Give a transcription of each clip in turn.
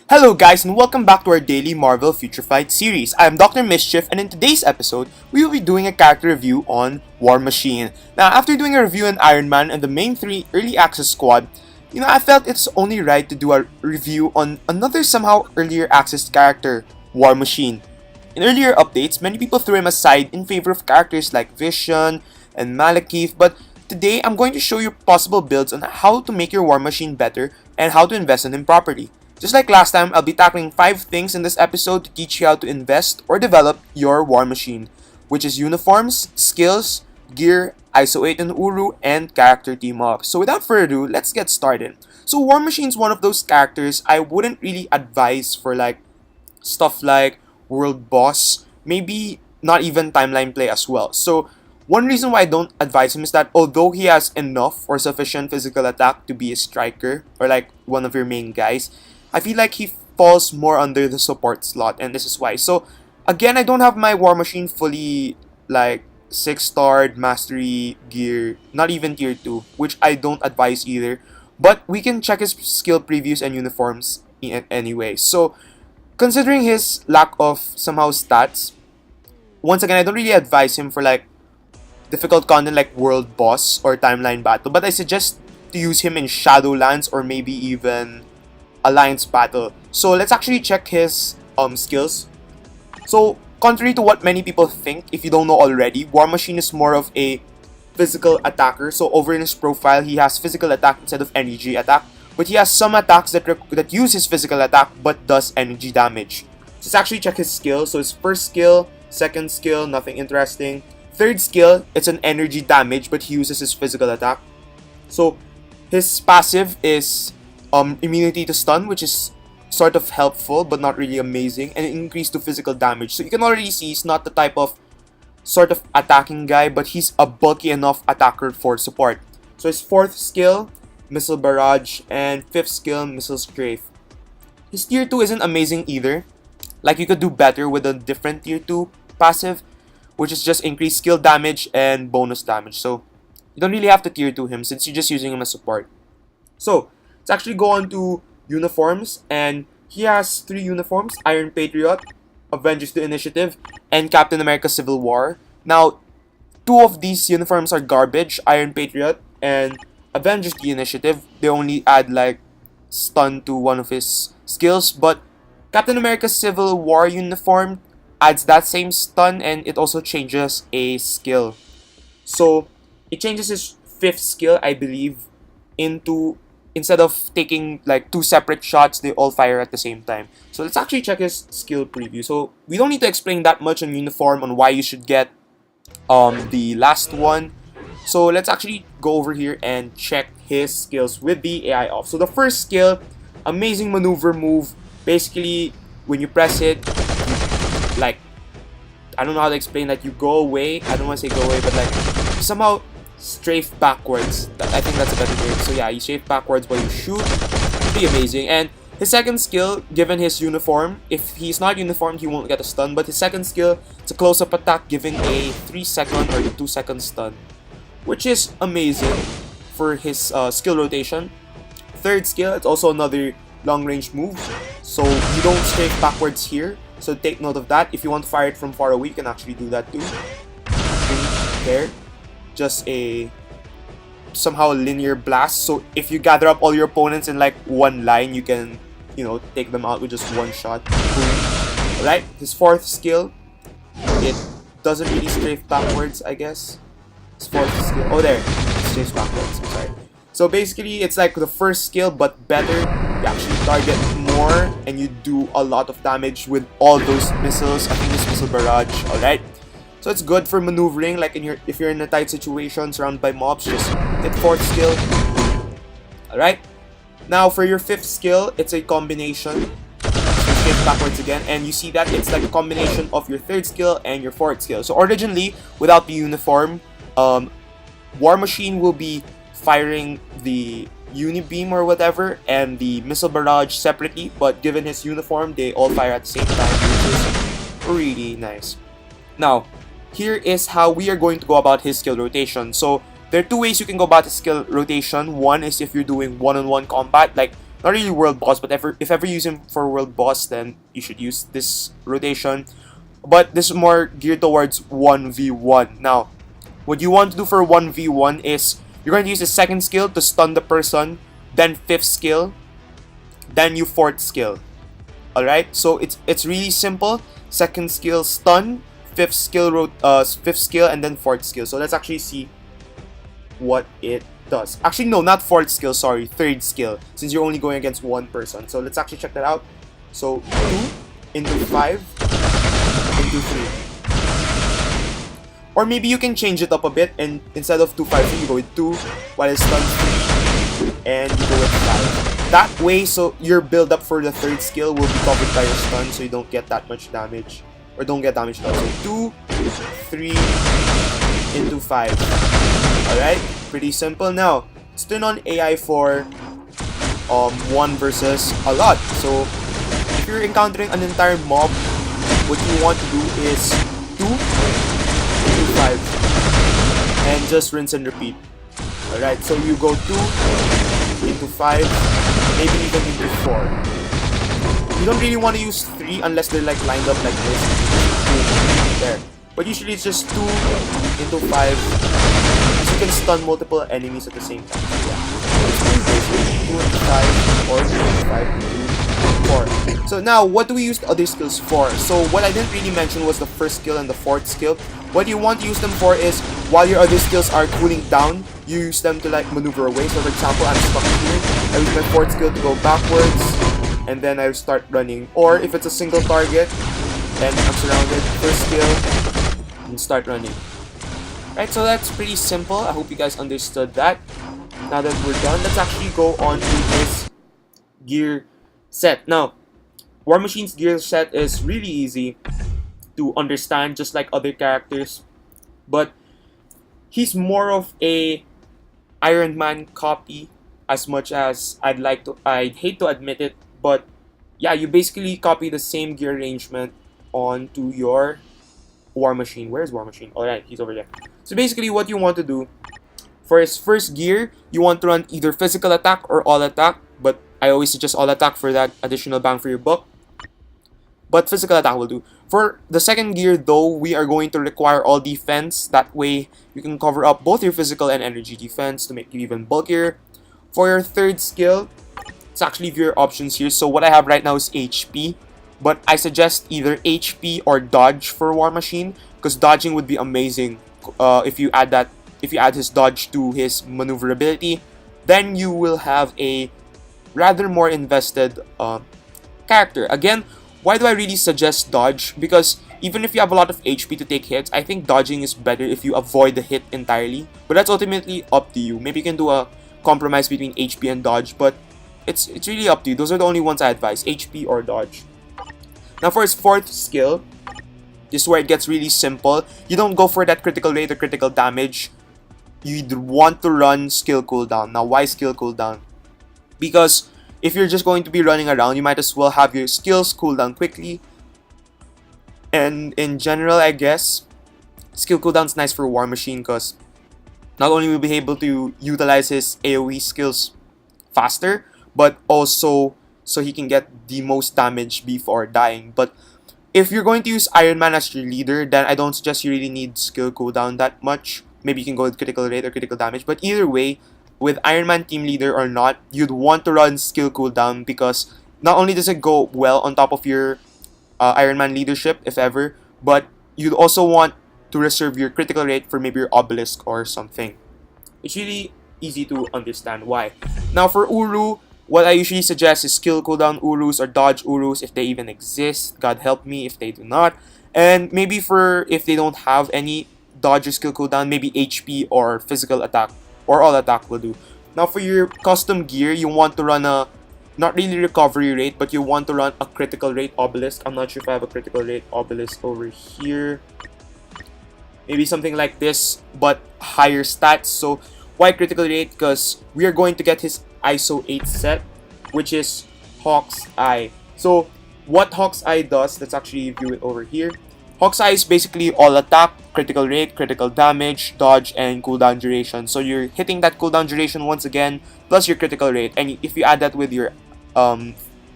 Hello guys and welcome back to our daily Marvel Future Fight series. I am Dr. Mischief and in today's episode, we will be doing a character review on War Machine. Now after doing a review on Iron Man and the main 3 early access squad, I felt it's only right to do a review on another somehow earlier access character, War Machine. In earlier updates, many people threw him aside in favor of characters like Vision and Mischief, but today I'm going to show you possible builds on how to make your War Machine better and how to invest in him properly. Just like last time, I'll be tackling 5 things in this episode to teach you how to invest or develop your War Machine, which is uniforms, skills, gear, ISO 8 and Uru, and character team-ups. So without further ado, let's get started. So War Machine's one of those characters I wouldn't really advise for stuff like World Boss, maybe not even timeline play as well. So one reason why I don't advise him is that although he has enough or sufficient physical attack to be a striker or like one of your main guys, I feel like he falls more under the support slot, and this is why. So again, I don't have my War Machine fully 6-starred mastery gear, not even tier 2, which I don't advise either. But we can check his skill previews and uniforms anyway. So considering his lack of somehow stats, once again, I don't really advise him for difficult content like World Boss or Timeline Battle, but I suggest to use him in Shadowlands or maybe even Alliance Battle. So let's actually check his skills. So contrary to what many people think, if you don't know already, War Machine is more of a physical attacker. So over in his profile, he has physical attack instead of energy attack, but he has some attacks that use his physical attack but does energy damage. So let's actually check his skills. So his first skill, second skill, nothing interesting. Third skill, it's an energy damage but he uses his physical attack. So his passive is immunity to stun, which is sort of helpful but not really amazing, and increase to physical damage. So you can already see he's not the type of sort of attacking guy, but he's a bulky enough attacker for support. So his fourth skill, Missile Barrage, and fifth skill, Missile Strafe. His tier 2 isn't amazing either. Like, you could do better with a different tier 2 passive, which is just increased skill damage and bonus damage. So you don't really have to tier 2 him since you're just using him as support. So let's actually go on to uniforms, and he has 3 uniforms: Iron Patriot, Avengers the Initiative, and Captain America Civil War. Now, 2 of these uniforms are garbage, Iron Patriot and Avengers the Initiative. They only add stun to one of his skills, but Captain America Civil War uniform adds that same stun and it also changes a skill. So it changes his 5th skill, I believe, into, instead of taking 2 separate shots, they all fire at the same time. So let's actually check his skill preview. So we don't need to explain that much on uniform on why you should get the last one. So let's actually go over here and check his skills with the AI off. So the first skill, amazing maneuver move. Basically, when you press it, I don't know how to explain that. You go away. I don't want to say go away, but you somehow strafe backwards. I think that's a better word. So yeah, you strafe backwards while you shoot. Pretty amazing. And his second skill, given his uniform, if he's not uniformed, he won't get a stun. But his second skill, it's a close-up attack, giving a 3-second or 2-second stun, which is amazing for his skill rotation. Third skill, it's also another long-range move. So you don't strafe backwards here. So take note of that. If you want to fire it from far away, you can actually do that too. There. Just a somehow linear blast. So if you gather up all your opponents in one line, you can, take them out with just one shot. Alright, his 4th skill, it doesn't really strafe backwards, I guess. His 4th skill, oh there, it strafes backwards, I'm sorry. So basically, it's like the first skill, but better. You actually target more, and you do a lot of damage with all those missiles. I think this Missile Barrage, alright? So it's good for maneuvering, if you're in a tight situation, surrounded by mobs, just hit 4th skill. Alright? Now, for your 5th skill, it's a combination. Straight backwards again, and you see that it's like a combination of your 3rd skill and your 4th skill. So originally, without the uniform, War Machine will be firing the Unibeam or whatever and the Missile Barrage separately, but given his uniform, they all fire at the same time, which is really nice. Now, here is how we are going to go about his skill rotation. So there are 2 ways you can go about his skill rotation. One is if you're doing one-on-one combat, like not really world boss, but if ever you use him for world boss, then you should use this rotation. But this is more geared towards 1v1. Now, what you want to do for 1v1 is you're going to use the second skill to stun the person, then fifth skill, then your fourth skill. Alright, so it's really simple. Second skill stun, fifth skill and then fourth skill. So let's actually see what it does. Actually no, not fourth skill, sorry, third skill, since you're only going against one person. So let's actually check that out. So 2 into 5 into 3. Or maybe you can change it up a bit, and instead of 2, 5, 3, you go with 2 while it's stun 3 and you go with 5. That way, so your build up for the third skill will be covered by your stun, so you don't get that much damage, or don't get damage at all. So 2, 3 into 5. Alright, pretty simple. Now, let's turn on AI for 1 versus a lot. So if you're encountering an entire mob, what you want to do is 2 into 5 and just rinse and repeat. Alright, so you go 2 into 5, maybe even into 4. You don't really want to use 3 unless they're like lined up like this. 2 there. But usually it's just 2 into 5. Because you can stun multiple enemies at the same time. Yeah. 2 into 5 or 2 into 5 into 4. So now, what do we use the other skills for? So what I didn't really mention was the first skill and the fourth skill. What you want to use them for is, while your other skills are cooling down, you use them to like maneuver away. So for example, I'm stuck here, I use my fourth skill to go backwards, and then I start running. Or if it's a single target, and I'm surrounded, first skill, and start running. Right, so that's pretty simple. I hope you guys understood that. Now that we're done, let's actually go on to this gear set. Now, War Machine's gear set is really easy to understand, just like other characters, but he's more of a Iron Man copy, as much as I'd hate to admit it, but yeah, you basically copy the same gear arrangement onto your War Machine. Where's War Machine? Alright, he's over there. So basically what you want to do, for his first gear, you want to run either physical attack or all attack, but I always suggest all attack for that additional bang for your buck. But physical attack will do. For the second gear though, we are going to require all defense. That way, you can cover up both your physical and energy defense to make you even bulkier. For your third skill, it's actually your options here. So what I have right now is HP. But I suggest either HP or dodge for War Machine, because dodging would be amazing if you add his dodge to his maneuverability. Then you will have a rather more invested character. Again, why do I really suggest dodge? Because even if you have a lot of HP to take hits, I think dodging is better if you avoid the hit entirely. But that's ultimately up to you. Maybe you can do a compromise between HP and dodge, but it's really up to you. Those are the only ones I advise, HP or dodge. Now for his fourth skill, this is where it gets really simple. You don't go for that critical rate or critical damage. You want to run skill cooldown. Now why skill cooldown? Because if you're just going to be running around, you might as well have your skills cool down quickly. And in general, I guess, skill cooldown's nice for War Machine, because not only will you be able to utilize his AoE skills faster, but also so he can get the most damage before dying. But if you're going to use Iron Man as your leader, then I don't suggest you really need skill cooldown that much. Maybe you can go with critical rate or critical damage, but either way, with Iron Man team leader or not, you'd want to run skill cooldown, because not only does it go well on top of your Iron Man leadership, if ever, but you'd also want to reserve your critical rate for maybe your obelisk or something. It's really easy to understand why. Now for Uru, what I usually suggest is skill cooldown Urus or dodge Urus if they even exist. God help me if they do not. And maybe if they don't have any dodge or skill cooldown, maybe HP or physical attack or all attack will do. Now for your custom gear, you want to run a, not really recovery rate, but you want to run a critical rate obelisk. I'm not sure if I have a critical rate obelisk over here. Maybe something like this, but higher stats. So why critical rate? Because we are going to get his ISO 8 set, which is Hawk's Eye. So what Hawk's Eye does, let's actually view it over here. Hawk's Eye is basically all attack, critical rate, critical damage, dodge, and cooldown duration. So you're hitting that cooldown duration once again, plus your critical rate. And if you add that with your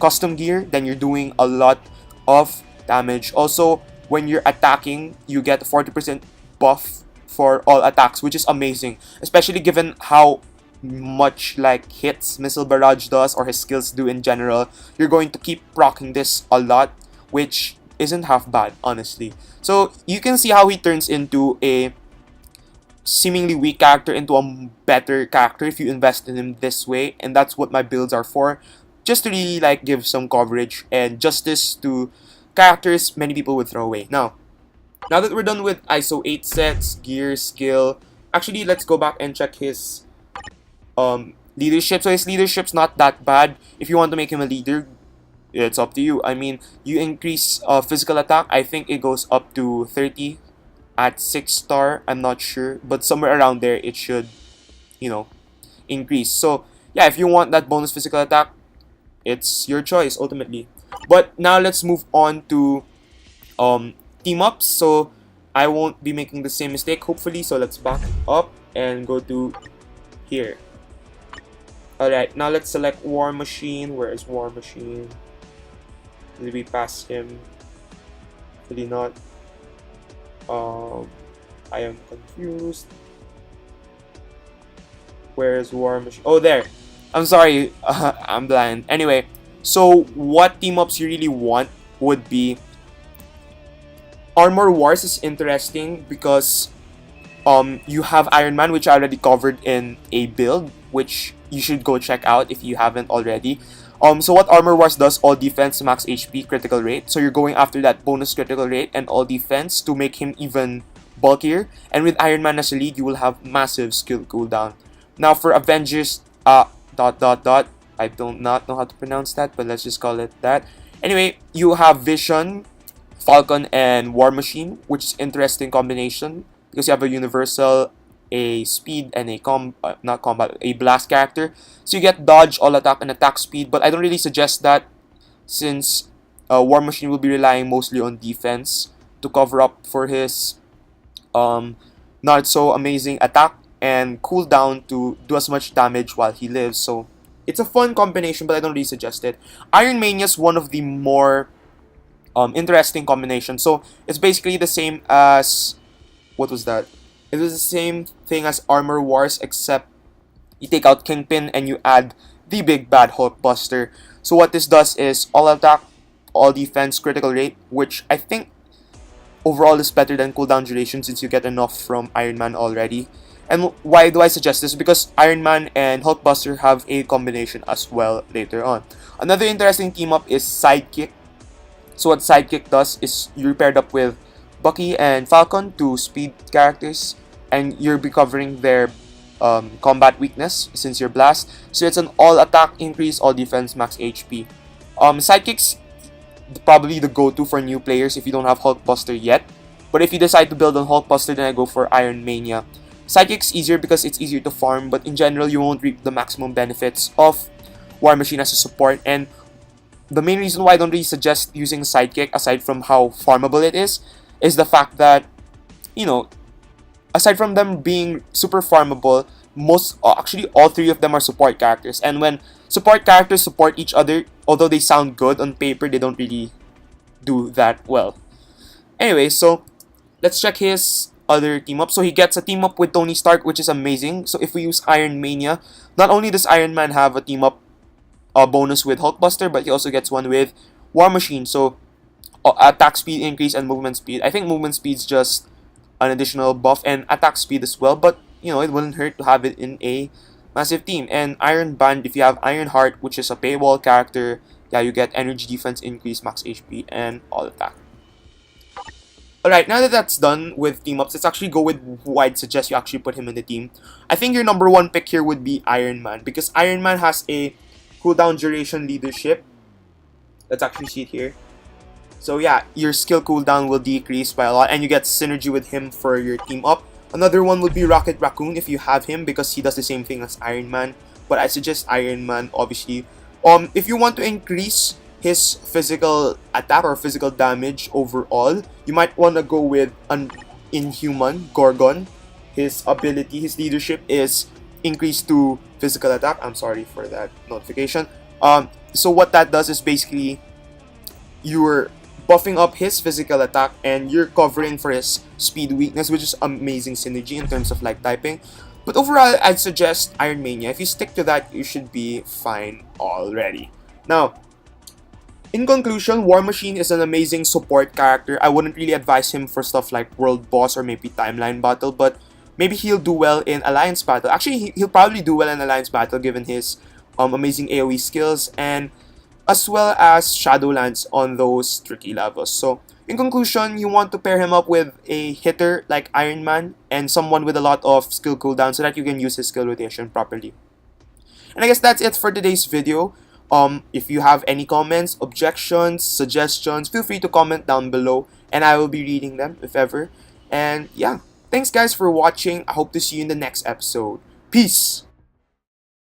custom gear, then you're doing a lot of damage. Also, when you're attacking, you get a 40% buff for all attacks, which is amazing, especially given how much like hits Missile Barrage does or his skills do in general. You're going to keep proccing this a lot, which isn't half bad, honestly. So you can see how he turns into a seemingly weak character into a better character if you invest in him this way, and that's what my builds are for, just to really like give some coverage and justice to characters many people would throw away. Now that we're done with ISO 8 sets, gear, skill, actually let's go back and check his leadership. So his leadership's not that bad. If you want to make him a leader, it's up to you. I mean, you increase physical attack. I think it goes up to 30 at 6-star. I'm not sure, but somewhere around there it should, you know, increase. So yeah, if you want that bonus physical attack, it's your choice ultimately. But now let's move on to team ups. So I won't be making the same mistake, hopefully. So let's back up and go to here. Alright, now let's select War Machine. Where is War Machine? Did we pass him? Hopefully not. I am confused. Where is War Machine? Oh, there. I'm sorry. I'm blind. Anyway, so what team ups you really want would be Armor Wars is interesting because you have Iron Man, which I already covered in a build, which you should go check out if you haven't already. So what Armor Wars does, all defense, max HP, critical rate. So you're going after that bonus critical rate and all defense to make him even bulkier. And with Iron Man as a lead, you will have massive skill cooldown. Now for Avengers, I do not know how to pronounce that, but let's just call it that. Anyway, you have Vision, Falcon, and War Machine, which is interesting combination because you have a universal, a speed, and a blast character. So you get dodge, all attack, and attack speed, but I don't really suggest that since War Machine will be relying mostly on defense to cover up for his not so amazing attack and cooldown to do as much damage while he lives. So it's a fun combination, but I don't really suggest it. Iron Mania is one of the more interesting combinations. So it's basically the same as, what was that? It was the same thing as Armor Wars, except you take out Kingpin and you add the big bad Hulkbuster. So what this does is all attack, all defense, critical rate, which I think overall is better than cooldown duration since you get enough from Iron Man already. And why do I suggest this? Because Iron Man and Hulkbuster have a combination as well later on. Another interesting team up is Sidekick. So what Sidekick does is you're paired up with Bucky and Falcon, two speed characters, and you're be covering their combat weakness since you're blast. So it's an all attack increase, all defense, max HP. Sidekick's probably the go-to for new players if you don't have Hulkbuster yet. But if you decide to build on Hulkbuster, then I go for Iron Mania. Sidekick's easier because it's easier to farm, but in general you won't reap the maximum benefits of War Machine as a support. And the main reason why I don't really suggest using Sidekick, aside from how farmable it is the fact that, you know, aside from them being super farmable, actually all three of them are support characters. And when support characters support each other, although they sound good on paper, they don't really do that well. Anyway, so let's check his other team up. So he gets a team up with Tony Stark, which is amazing. So if we use Iron Mania, not only does Iron Man have a team up bonus with Hulkbuster, but he also gets one with War Machine. So attack speed increase and movement speed. I think movement speed is just an additional buff, and attack speed as well, but you know, it wouldn't hurt to have it in a massive team. And Iron Band, if you have Iron Heart, which is a paywall character, yeah, you get energy, defense increase, max HP, and all attack. Alright, now that that's done with team ups, let's actually go with who I'd suggest you actually put him in the team. I think your number one pick here would be Iron Man, because Iron Man has a cooldown duration leadership. Let's actually see it here. So yeah, your skill cooldown will decrease by a lot, and you get synergy with him for your team up. Another one would be Rocket Raccoon if you have him, because he does the same thing as Iron Man. But I suggest Iron Man, obviously. If you want to increase his physical attack or physical damage overall, you might want to go with an Inhuman, Gorgon. His ability, his leadership is increased to physical attack. I'm sorry for that notification. So what that does is basically you're buffing up his physical attack and you're covering for his speed weakness, which is amazing synergy in terms of like typing. But overall, I'd suggest Iron Mania. If you stick to that, you should be fine already. Now, in conclusion, War Machine is an amazing support character. I wouldn't really advise him for stuff like World Boss or maybe Timeline Battle, but maybe he'll do well in Alliance Battle. Actually, he'll probably do well in Alliance Battle given his amazing AoE skills and as well as Shadowlands on those tricky levels. So, in conclusion, you want to pair him up with a hitter like Iron Man and someone with a lot of skill cooldown so that you can use his skill rotation properly. And I guess that's it for today's video. If you have any comments, objections, suggestions, feel free to comment down below and I will be reading them if ever. And yeah, thanks guys for watching. I hope to see you in the next episode. Peace!